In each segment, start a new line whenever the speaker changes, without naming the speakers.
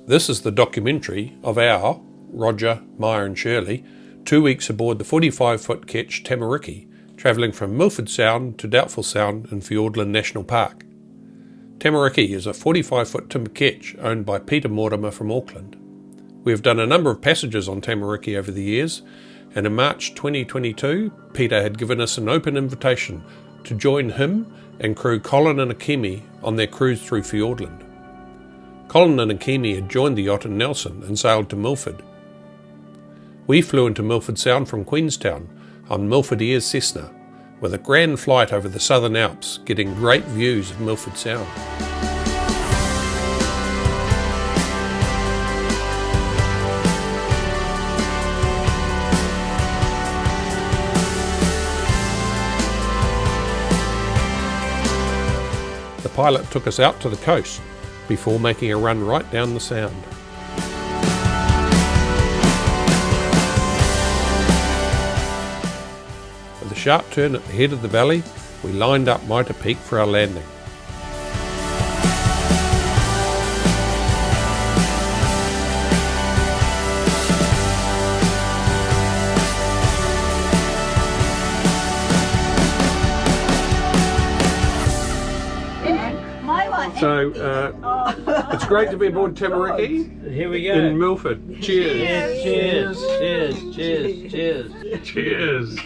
This is the documentary of our, Roger, Maya and Shirley, 2 weeks aboard the 45-foot ketch Tamariki, travelling from Milford Sound to Doubtful Sound in Fiordland National Park. Tamariki is a 45-foot timber ketch owned by Peter Mortimer from Auckland. We have done a number of passages on Tamariki over the years, and in March 2022, Peter had given us an open invitation to join him and crew Colin and Akemi on their cruise through Fiordland. Colin and Akemi had joined the yacht in Nelson and sailed to Milford. We flew into Milford Sound from Queenstown on Milford Air's Cessna, with a grand flight over the Southern Alps, getting great views of Milford Sound. The pilot took us out to the coast before making a run right down the sound. With a sharp turn at the head of the valley, we lined up Mitre Peak for our landing. So, it's great to be aboard Tamariki.
Here we go.
In Milford. Cheers.
Cheers. Cheers. Cheers. Cheers.
Cheers.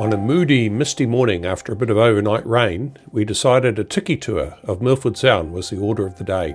On a moody, misty morning after a bit of overnight rain, we decided a tiki tour of Milford Sound was the order of the day.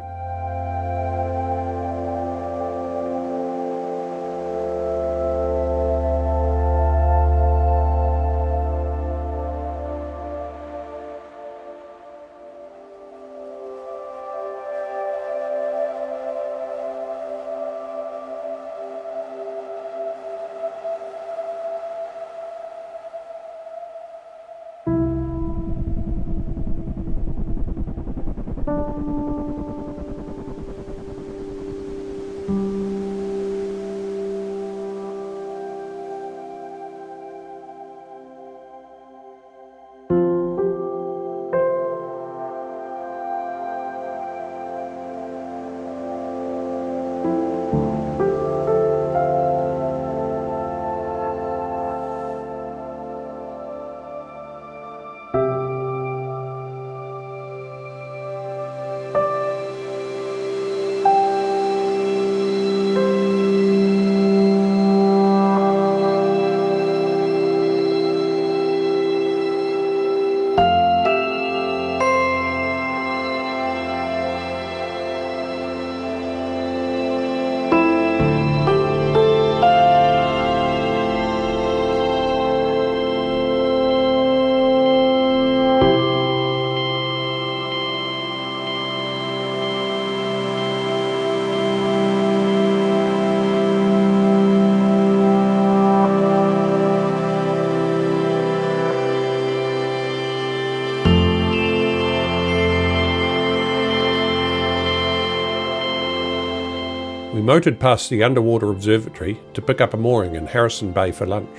We motored past the underwater observatory to pick up a mooring in Harrison Bay for lunch.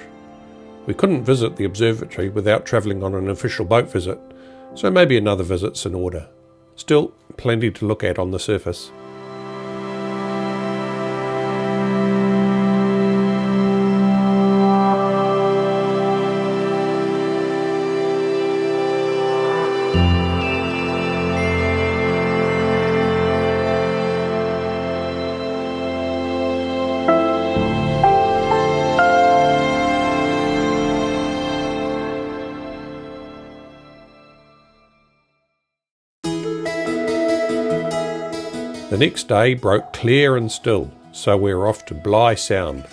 We couldn't visit the observatory without travelling on an official boat visit, so maybe another visit's in order. Still, plenty to look at on the surface. The next day broke clear and still, so we were off to Bligh Sound.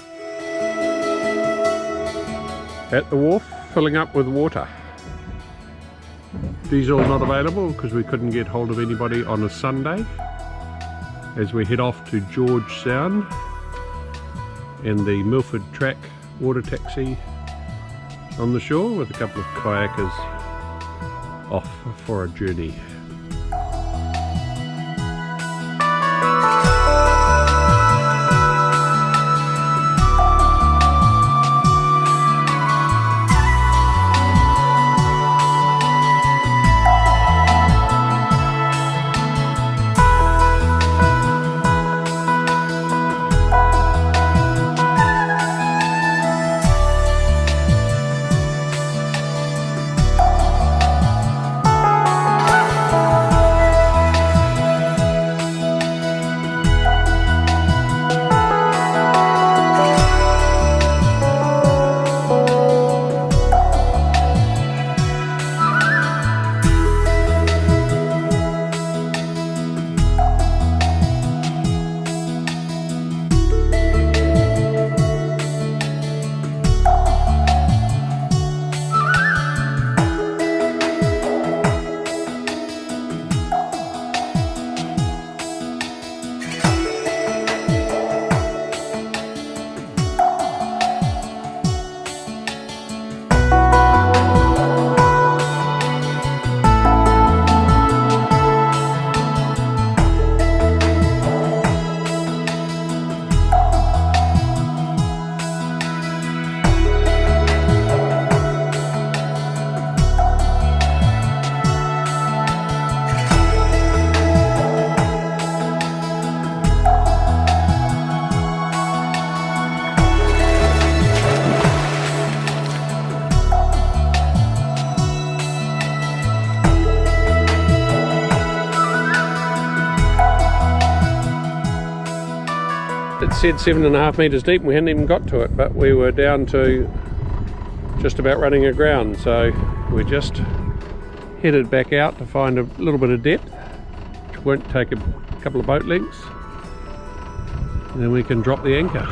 At the wharf, filling up with water. Diesel not available because we couldn't get hold of anybody on a Sunday. As we head off to George Sound and the Milford Track water taxi on the shore with a couple of kayakers off for a journey. It said 7.5 metres deep and we hadn't even got to it, but we were down to just about running aground, so we just headed back out to find a little bit of depth, which won't take a couple of boat lengths, and then we can drop the anchor.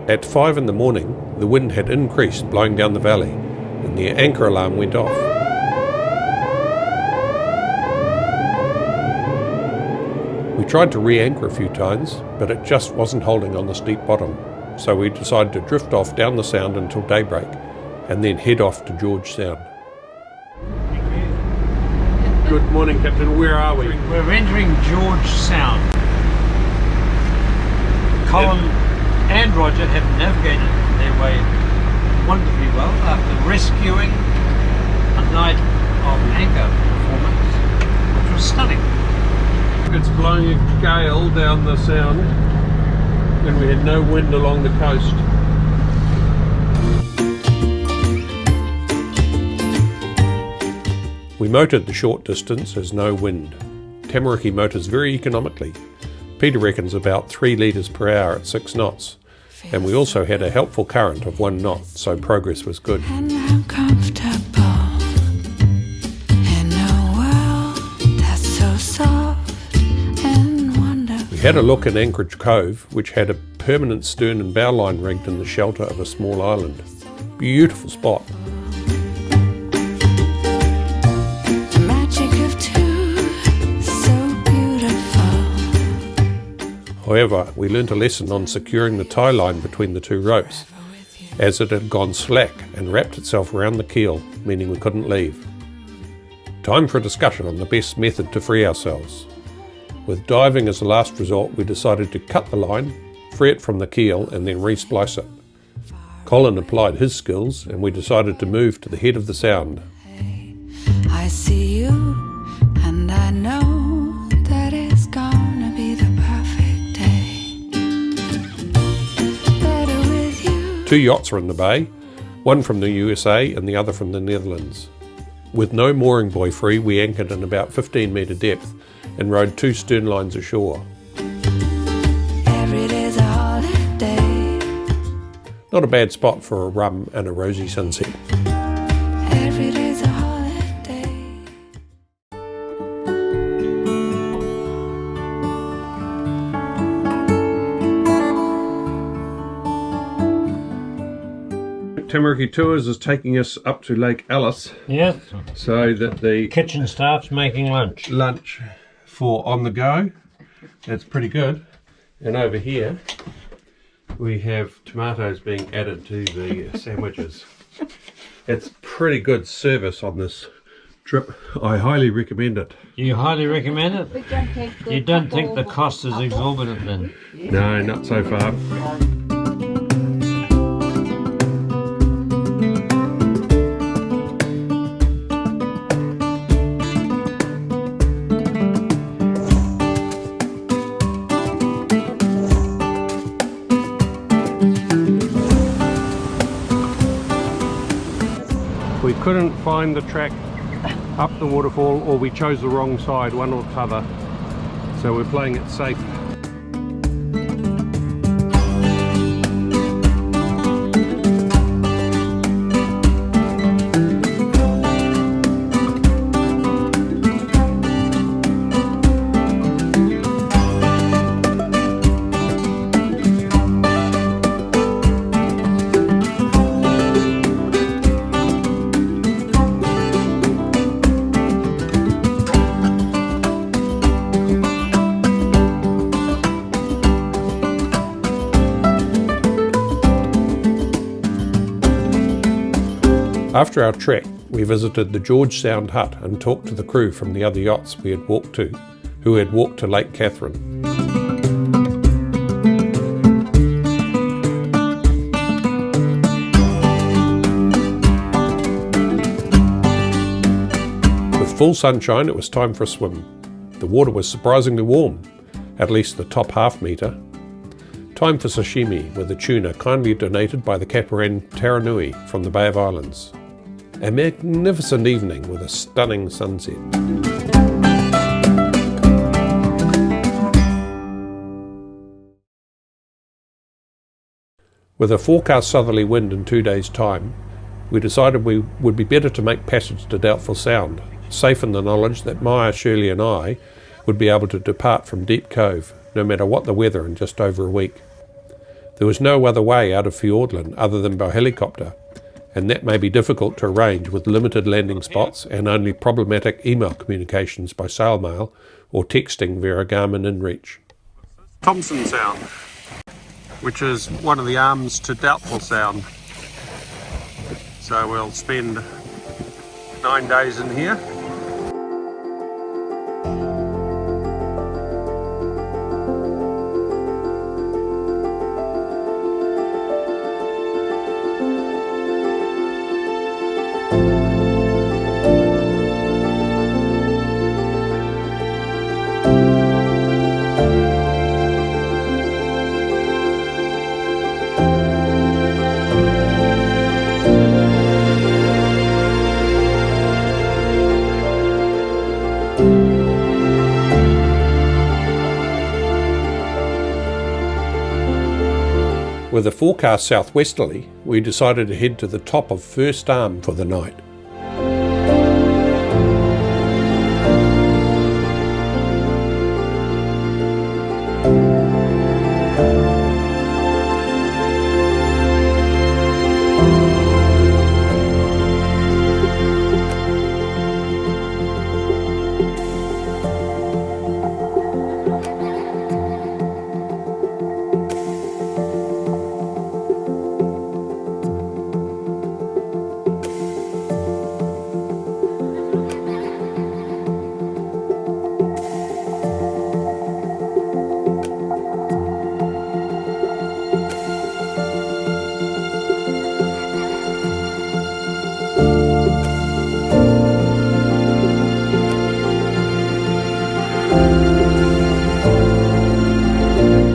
At 5 in the morning, the wind had increased, blowing down the valley, and the anchor alarm went off. We tried to re-anchor a few times, but it just wasn't holding on the steep bottom, so we decided to drift off down the sound until daybreak, and then head off to George Sound. Good morning, Captain. Where are we?
We're entering George Sound. Colin and Roger have navigated their way wonderfully well after rescuing a night of anchor performance, which was stunning.
It's blowing a gale down the sound when we had no wind along the coast. We motored the short distance as no wind. Tamariki motors very economically. Peter reckons about 3 litres per hour at 6 knots, and we also had a helpful current of 1 knot, so progress was good.
And I'm comfortable in a world that's so soft and wonderful.
We had a look in Anchorage Cove, which had a permanent stern and bow line rigged in the shelter of a small island. Beautiful spot. However, we learnt a lesson on securing the tie line between the 2 ropes, as it had gone slack and wrapped itself around the keel, meaning we couldn't leave. Time for a discussion on the best method to free ourselves. With diving as a last resort, we decided to cut the line, free it from the keel and then re-splice it. Colin applied his skills and we decided to move to the head of the sound.
I see you and I know that it's gonna be the perfect day. Better with you.
2 yachts are in the bay, one from the USA and the other from the Netherlands. With no mooring buoy free, we anchored in about 15 metre depth and rowed 2 stern lines ashore.
Every day's a holiday.
Not a bad spot for a rum and a rosy sunset.
Every day's a holiday.
Tamariki Tours is taking us up to Lake Alice
Yes.
so that the
Kitchen staff's making lunch.
lunch for on the go, that's pretty good. And over here we have tomatoes being added to the sandwiches. It's pretty good service on this trip. I highly recommend it.
You highly recommend it? You don't think the cost is exorbitant then?
No, not so far. We couldn't find the track up the waterfall, or we chose the wrong side, one or the other. So we're playing it safe. After our trek, we visited the George Sound hut and talked to the crew from the other yachts we had walked to, who had walked to Lake Catherine. With full sunshine, it was time for a swim. The water was surprisingly warm, at least the top half metre. Time for sashimi with a tuna kindly donated by the Kaparan Taranui from the Bay of Islands. A magnificent evening with a stunning sunset. With a forecast southerly wind in 2 days' time, we decided we would be better to make passage to Doubtful Sound, safe in the knowledge that Maya, Shirley and I would be able to depart from Deep Cove, no matter what the weather, in just over a week. There was no other way out of Fiordland other than by helicopter, and that may be difficult to arrange with limited landing spots and only problematic email communications by sail mail or texting via Garmin InReach. Thompson Sound, which is one of the arms to Doubtful Sound. So we'll spend 9 days in here. With a forecast southwesterly, we decided to head to the top of First Arm for the night.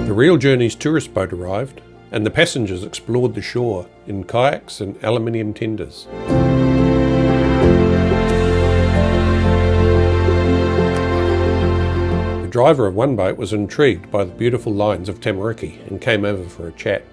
The Real Journeys tourist boat arrived, and the passengers explored the shore in kayaks and aluminium tenders. The driver of one boat was intrigued by the beautiful lines of Tamariki and came over for a chat.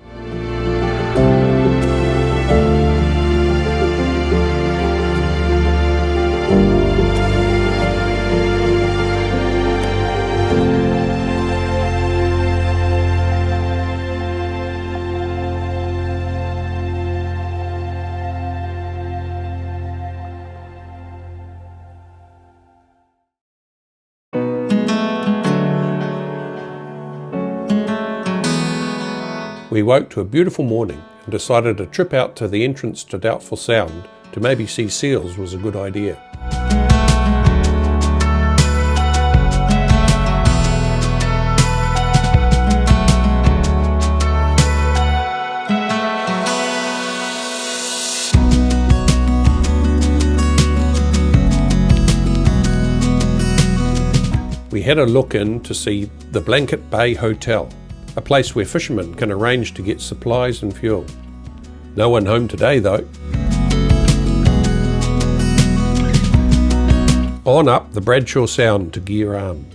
We woke to a beautiful morning and decided a trip out to the entrance to Doubtful Sound to maybe see seals was a good idea. We had a look in to see the Blanket Bay Hotel, a place where fishermen can arrange to get supplies and fuel. No one home today though. On up the Bradshaw Sound to Gear Arm.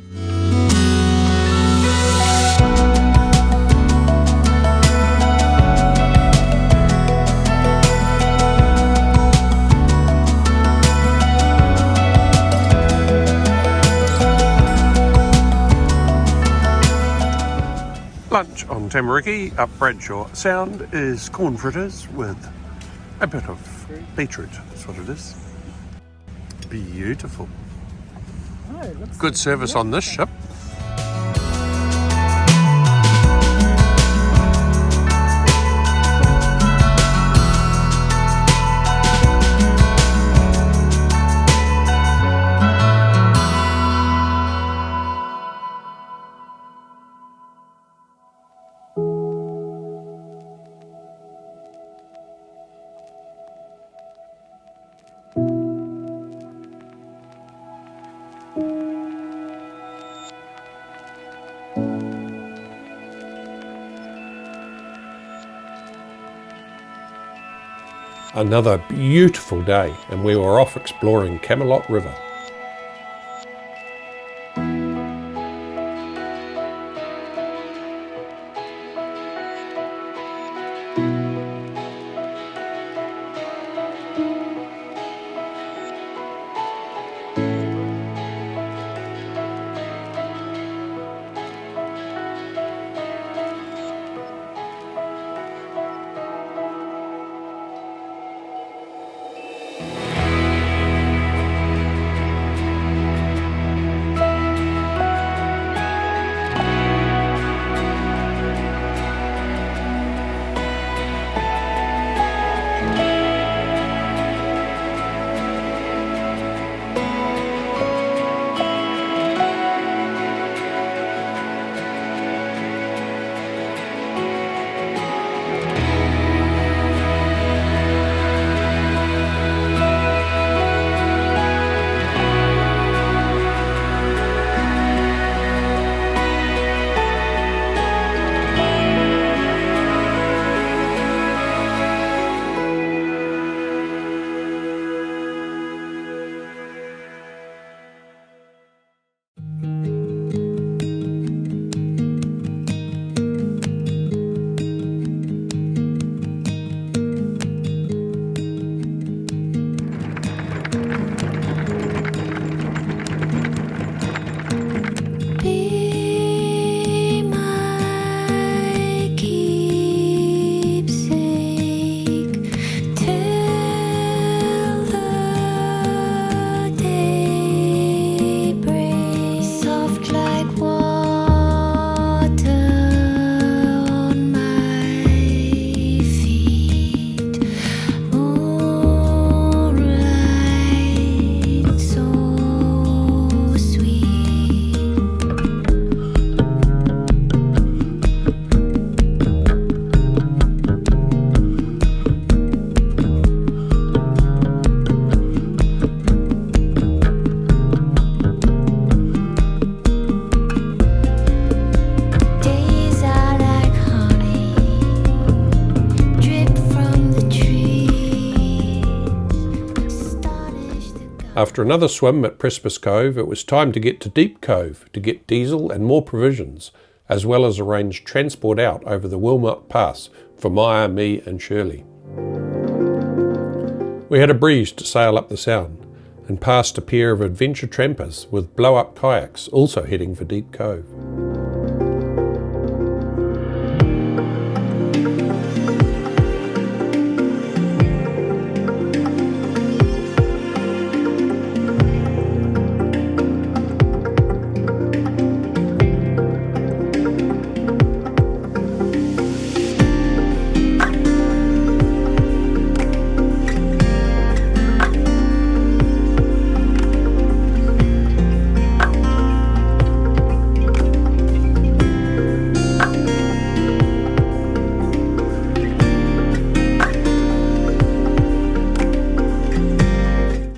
Lunch on Tamariki up Bradshaw Sound is corn fritters with a bit of beetroot. That's what it is. Beautiful. Good service on this ship. Another beautiful day, and we were off exploring Camelot River. After another swim at Precipice Cove, it was time to get to Deep Cove to get diesel and more provisions, as well as arrange transport out over the Wilmot Pass for Maya, me and Shirley. We had a breeze to sail up the Sound and passed a pair of adventure trampers with blow-up kayaks also heading for Deep Cove.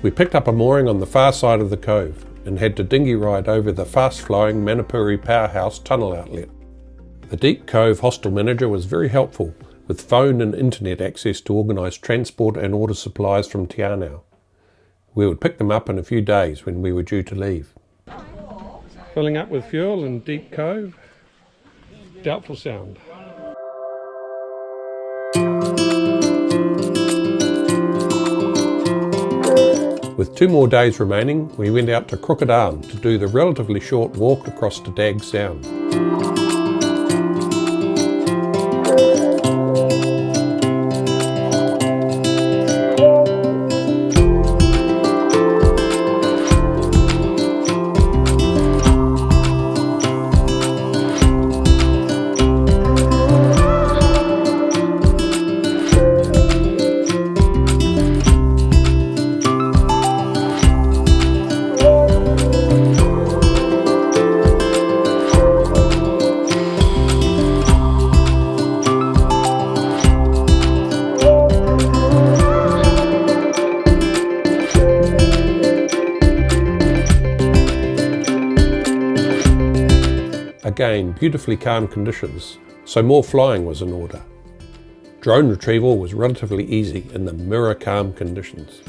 We picked up a mooring on the far side of the cove and had to dinghy ride over the fast-flowing Manapuri Powerhouse tunnel outlet. The Deep Cove hostel manager was very helpful with phone and internet access to organise transport and order supplies from Te Anau. We would pick them up in a few days when we were due to leave. Filling up with fuel in Deep Cove, Doubtful Sound. With 2 more days remaining, we went out to Crooked Arm to do the relatively short walk across to Dag Sound. Again, beautifully calm conditions, so more flying was in order. Drone retrieval was relatively easy in the mirror calm conditions.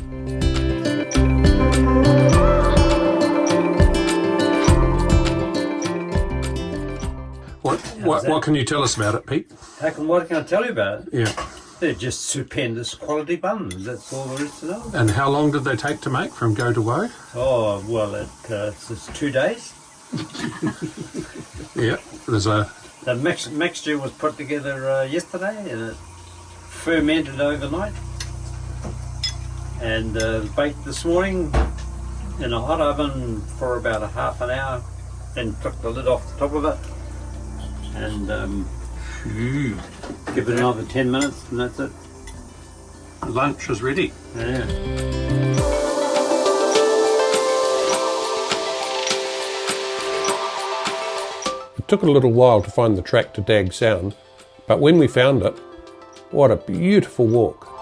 What can you tell us about it, Pete?
What can I tell you about it?
Yeah.
They're just stupendous quality buns, that's all there is to know.
And how long did they take to make from go to woe?
Oh, well, it's 2 days.
Yeah, there's a...
The mixture was put together yesterday and it fermented overnight and baked this morning in a hot oven for about a half an hour, then took the lid off the top of it and give it another 10 minutes and that's it.
Lunch is ready.
Yeah.
It took a little while to find the track to Dag Sound, but when we found it, what a beautiful walk.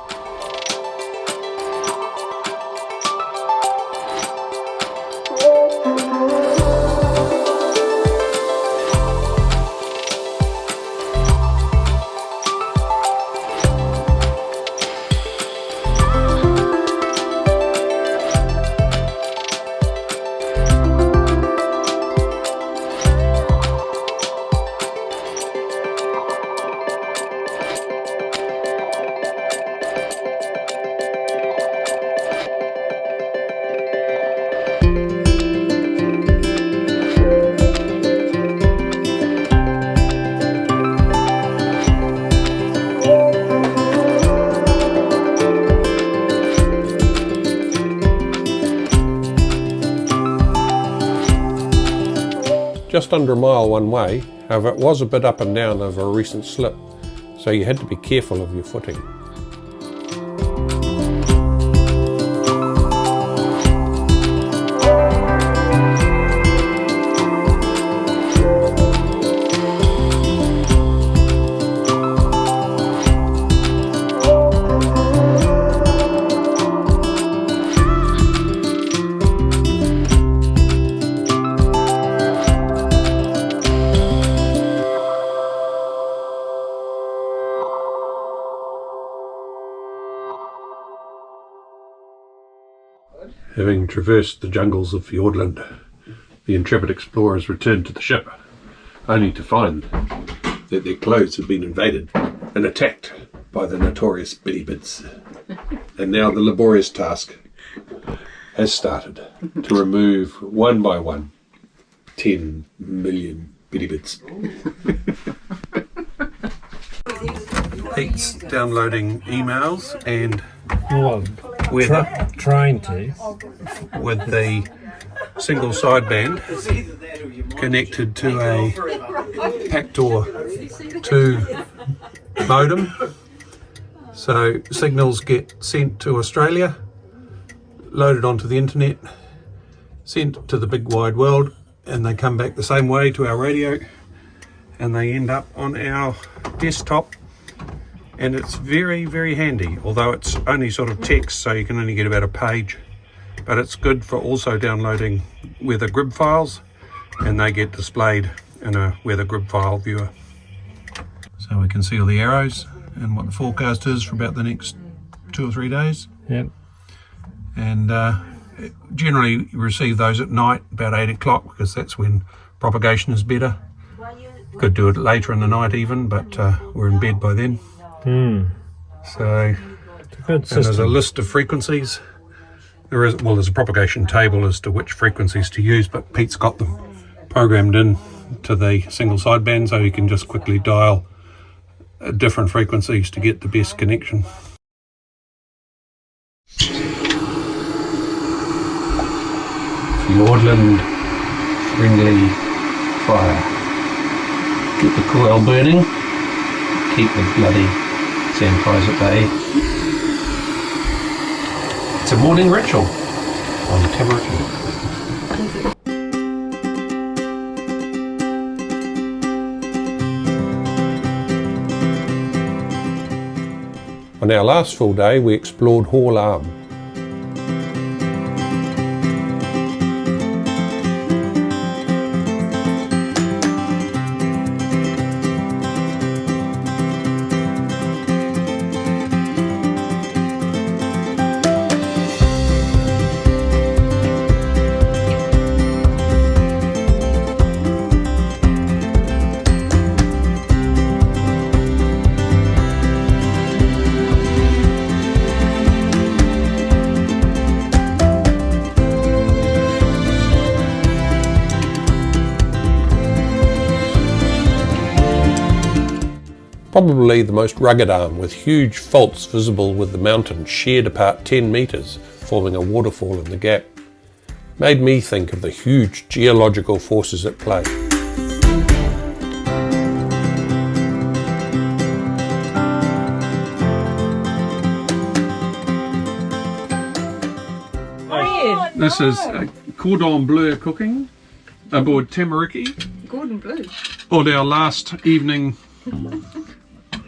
Just under a mile one way, however it was a bit up and down over a recent slip, so you had to be careful of your footing. Having traversed the jungles of Fiordland, the intrepid explorers returned to the ship, only to find that their clothes had been invaded and attacked by the notorious biddibids. And now the laborious task has started to remove one by one 10 million biddibids. Pete's downloading emails and weather
Trying to.
with the single sideband connected to a Pactor 2 modem. So signals get sent to Australia, loaded onto the internet, sent to the big wide world, and they come back the same way to our radio, and they end up on our desktop. And it's very, very handy, although it's only sort of text, so you can only get about a page. But it's good for also downloading weather grid files, and they get displayed in a weather grid file viewer. So we can see all the arrows and what the forecast is for about the next 2 or 3 days.
Yep.
And generally you receive those at night, about 8 o'clock, because that's when propagation is better. Could do it later in the night even, but we're in bed by then. So
Good
and there's a
system.
list of frequencies. There's a propagation table as to which frequencies to use, but Pete's got them programmed in to the single sideband, so you can just quickly dial different frequencies to get the best connection. Fiordland friendly fire. Get the coil burning, keep the bloody sandflies at bay. It's a morning ritual on Tamariki. On our last full day, we explored Hall Arm. Probably the most rugged arm, with huge faults visible with the mountain sheared apart 10 metres, forming a waterfall in the gap. Made me think of the huge geological forces at play. This is cordon bleu cooking aboard Tamariki.
Gordon Blue.
On our last evening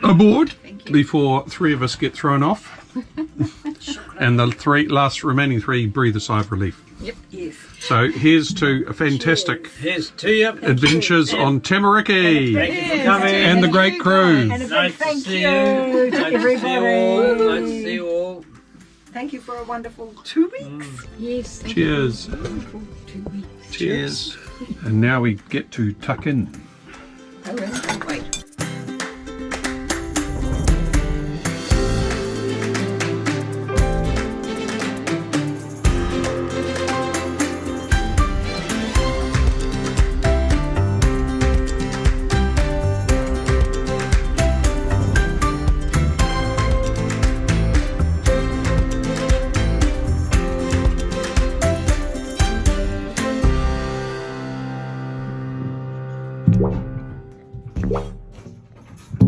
aboard before 3 of us get thrown off, and the remaining three breathe a sigh of relief.
Yep. Yes.
So here's to a fantastic
Here's to you.
adventures on Tamariki
Thank you for coming.
and the great crew.
And a
Nice
big
to
thank
see
you
you.
to
Nice to see you all.
everybody.
Nice to see you all.
Thank you for a wonderful 2 weeks. Yes. Thank
Cheers.
You for a wonderful 2 weeks.
Cheers. And now we get to tuck in.
Oh, well, wait.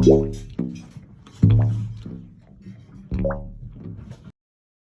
What?